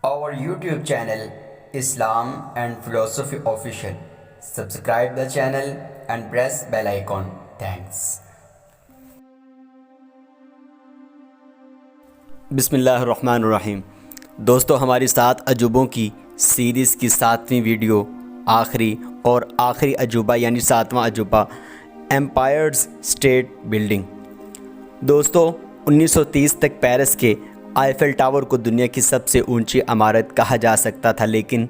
our YouTube channel Islam and Philosophy Official. Subscribe the channel and press bell icon. Thanks. बिस्मिल्लाहिर्रहमानिर्रहीम। दोस्तों, हमारी 7 अजूबों की series की 7वीं video आखिरी अजूबा यानी 7वां अजूबा एम्पायर स्टेट बिल्डिंग। दोस्तों, 1930 तक पेरिस के आईफेल टावर को दुनिया की सबसे ऊंची इमारत कहा जा सकता था, लेकिन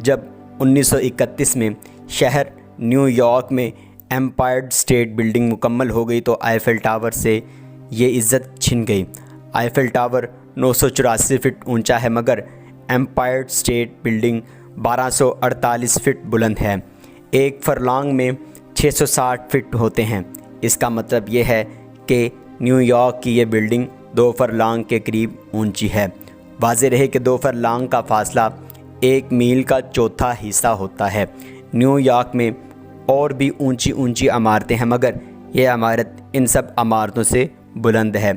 जब 1931 में शहर न्यूयॉर्क में एम्पायर स्टेट बिल्डिंग मुकम्मल हो गई तो आईफेल टावर से ये इज़्ज़त छिन गई। आईफेल टावर 984 फीट ऊंचा है, मगर एम्पायर स्टेट बिल्डिंग 1248 फीट बुलंद है। एक फरलांग में 660 फीट होते हैं। इसका मतलब ये है कि न्यूयॉर्क की ये बिल्डिंग 2 फरलांग के करीब ऊंची है। वाज़ेह रहे कि 2 फरलांग का फासला 1 मील का चौथा हिस्सा होता है। न्यूयॉर्क में और भी ऊंची इमारतें हैं, मगर यह इमारत इन सब इमारतों से बुलंद है।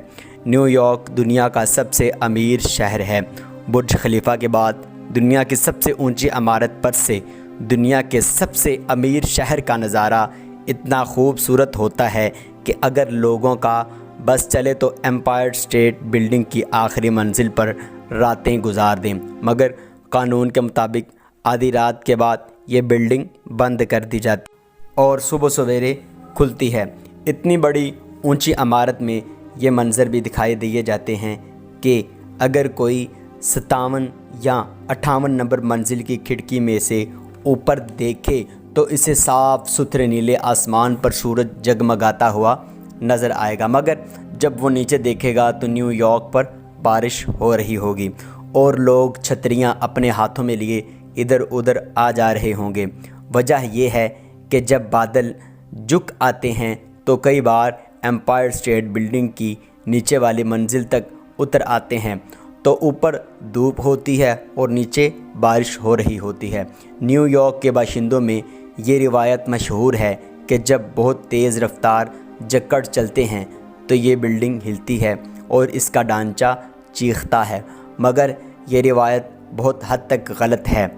न्यूयॉर्क दुनिया का सबसे अमीर शहर है। बुर्ज खलीफा के बाद दुनिया की सबसे ऊंची इमारत पर से दुनिया के सबसे अमीर शहर का नज़ारा इतना खूबसूरत होता है कि अगर लोगों का बस चले तो एम्पायर स्टेट बिल्डिंग की आखिरी मंजिल पर रातें गुजार दें, मगर कानून के मुताबिक आधी रात के बाद ये बिल्डिंग बंद कर दी जाती और सुबह सवेरे खुलती है। इतनी बड़ी ऊंची इमारत में ये मंज़र भी दिखाई दिए जाते हैं कि अगर कोई 57 या 58 नंबर मंजिल की खिड़की में से ऊपर देखे तो इसे साफ़ सुथरे नीले आसमान पर सूरज जगमगाता हुआ नज़र आएगा, मगर जब वो नीचे देखेगा तो न्यूयॉर्क पर बारिश हो रही होगी और लोग छतरियां अपने हाथों में लिए इधर उधर आ जा रहे होंगे। वजह यह है कि जब बादल झुक आते हैं तो कई बार एम्पायर स्टेट बिल्डिंग की नीचे वाली मंजिल तक उतर आते हैं तो ऊपर धूप होती है और नीचे बारिश हो रही होती है। न्यूयॉर्क के बाशिंदों में ये रिवायत मशहूर है कि जब बहुत तेज़ रफ्तार जक्कड़ चलते हैं तो ये बिल्डिंग हिलती है और इसका ढांचा चीखता है, मगर ये रिवायत बहुत हद तक गलत है।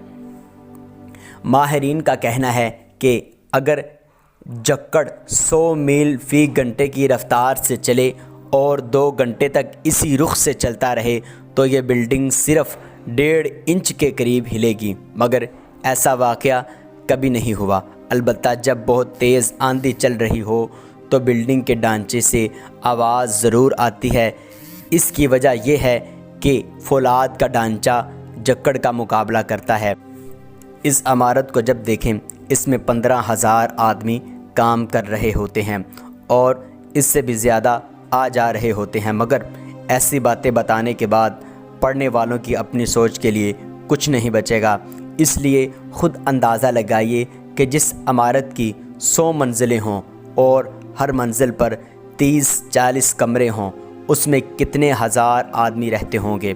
माहिरीन का कहना है कि अगर जक्कड़ 100 मील फ़ी घंटे की रफ्तार से चले और 2 घंटे तक इसी रुख से चलता रहे तो ये बिल्डिंग सिर्फ़ 1.5 इंच के करीब हिलेगी, मगर ऐसा वाक़या कभी नहीं हुआ। अलबत्ता जब बहुत तेज़ आंधी चल रही हो तो बिल्डिंग के ढांचे से आवाज़ ज़रूर आती है। इसकी वजह यह है कि फौलाद का ढांचा जक्कड़ का मुकाबला करता है। इस इमारत को जब देखें, इसमें 15,000 आदमी काम कर रहे होते हैं और इससे भी ज़्यादा आ जा रहे होते हैं, मगर ऐसी बातें बताने के बाद पढ़ने वालों की अपनी सोच के लिए कुछ नहीं बचेगा। इसलिए ख़ुद अंदाज़ा लगाइए कि जिस इमारत की 100 मंजिलें हों और हर मंजिल पर 30-40 कमरे हों, उसमें कितने हज़ार आदमी रहते होंगे,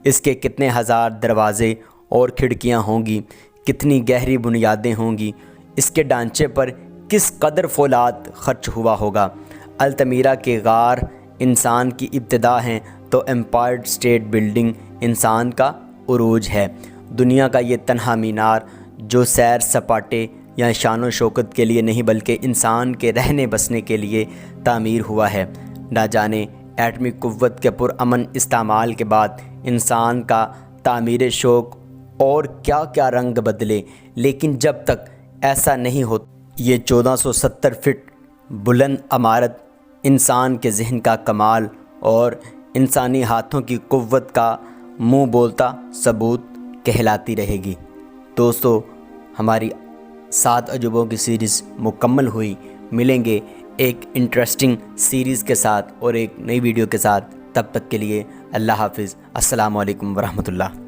इसके कितने हज़ार दरवाज़े और खिड़कियां होंगी, कितनी गहरी बुनियादें होंगी, इसके ढांचे पर किस कदर फौलाद खर्च हुआ होगा। अल्तमीरा के गार इंसान की इब्तिदा हैं तो एम्पायर स्टेट बिल्डिंग इंसान का उरूज है। दुनिया का ये तन्हा मीनार जो सैर सपाटे या शान शौकत के लिए नहीं बल्कि इंसान के रहने बसने के लिए तामीर हुआ है। ना जाने एटमी कुव्वत के पुरअमन इस्तेमाल के बाद इंसान का तामीर शौक और क्या क्या रंग बदले, लेकिन जब तक ऐसा नहीं हो ये 1470 फीट बुलंद इमारत इंसान के जहन का कमाल और इंसानी हाथों की कुव्वत का मुँह बोलता सबूत कहलाती रहेगी। दोस्तों, हमारी 7 अजूबों की सीरीज़ मुकम्मल हुई। मिलेंगे एक इंटरेस्टिंग सीरीज़ के साथ और एक नई वीडियो के साथ। तब तक के लिए अल्लाह हाफ़िज़। अस्सलामु अलैकुम वरहमतुल्लाह।